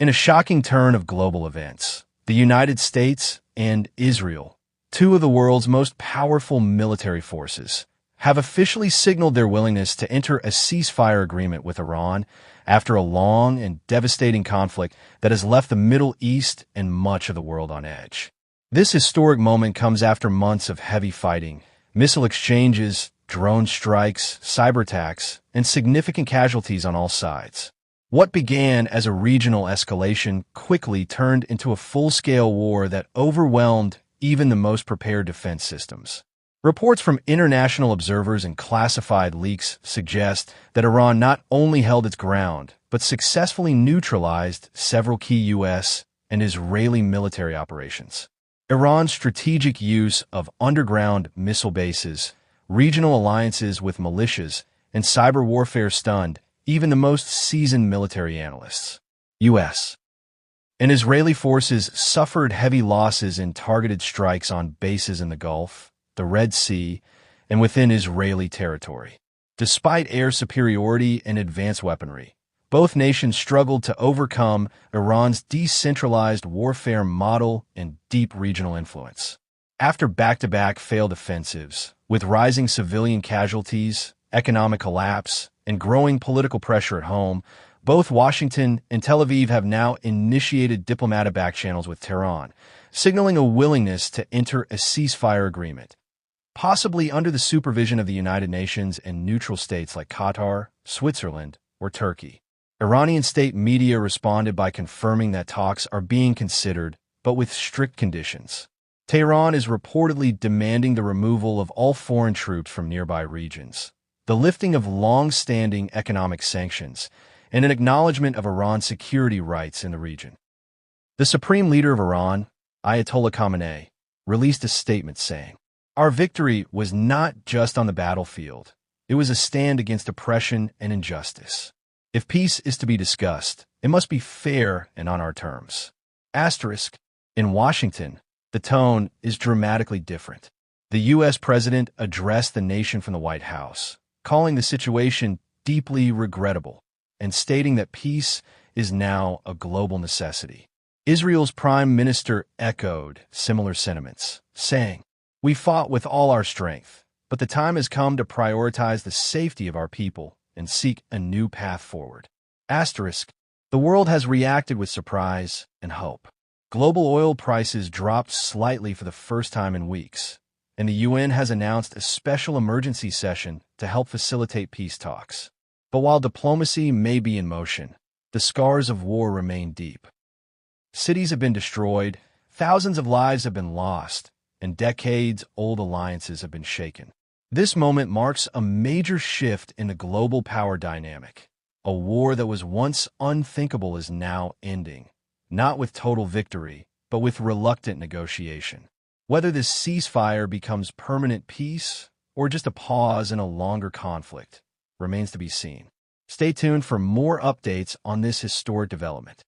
In a shocking turn of global events, the United States and Israel, two of the world's most powerful military forces, have officially signaled their willingness to enter a ceasefire agreement with Iran after a long and devastating conflict that has left the Middle East and much of the world on edge. This historic moment comes after months of heavy fighting, missile exchanges, drone strikes, cyber attacks, and significant casualties on all sides. What began as a regional escalation quickly turned into a full-scale war that overwhelmed even the most prepared defense systems. Reports from international observers and classified leaks suggest that Iran not only held its ground, but successfully neutralized several key U.S. and Israeli military operations. Iran's strategic use of underground missile bases, regional alliances with militias, and cyber warfare stunned even the most seasoned military analysts. U.S. and Israeli forces suffered heavy losses in targeted strikes on bases in the Gulf, the Red Sea, and within Israeli territory. Despite air superiority and advanced weaponry, both nations struggled to overcome Iran's decentralized warfare model and deep regional influence. After back-to-back failed offensives, with rising civilian casualties, economic collapse, and growing political pressure at home, both Washington and Tel Aviv have now initiated diplomatic back-channels with Tehran, signaling a willingness to enter a ceasefire agreement, possibly under the supervision of the United Nations and neutral states like Qatar, Switzerland, or Turkey. Iranian state media responded by confirming that talks are being considered, but with strict conditions. Tehran is reportedly demanding the removal of all foreign troops from nearby regions, the lifting of long-standing economic sanctions, and an acknowledgement of Iran's security rights in the region. The supreme leader of Iran, Ayatollah Khamenei, released a statement saying, "Our victory was not just on the battlefield. It was a stand against oppression and injustice. If peace is to be discussed, it must be fair and on our terms." Asterisk. In Washington, the tone is dramatically different. The U.S. president addressed the nation from the White House, calling the situation deeply regrettable and stating that peace is now a global necessity. Israel's prime minister echoed similar sentiments, saying, "We fought with all our strength, but the time has come to prioritize the safety of our people and seek a new path forward." Asterisk. The world has reacted with surprise and hope. Global oil prices dropped slightly for the first time in weeks, and the UN has announced a special emergency session to help facilitate peace talks. But while diplomacy may be in motion, the scars of war remain deep. Cities have been destroyed, thousands of lives have been lost, and decades-old alliances have been shaken. This moment marks a major shift in the global power dynamic. A war that was once unthinkable is now ending, not with total victory, but with reluctant negotiation. Whether this ceasefire becomes permanent peace or just a pause in a longer conflict remains to be seen. Stay tuned for more updates on this historic development.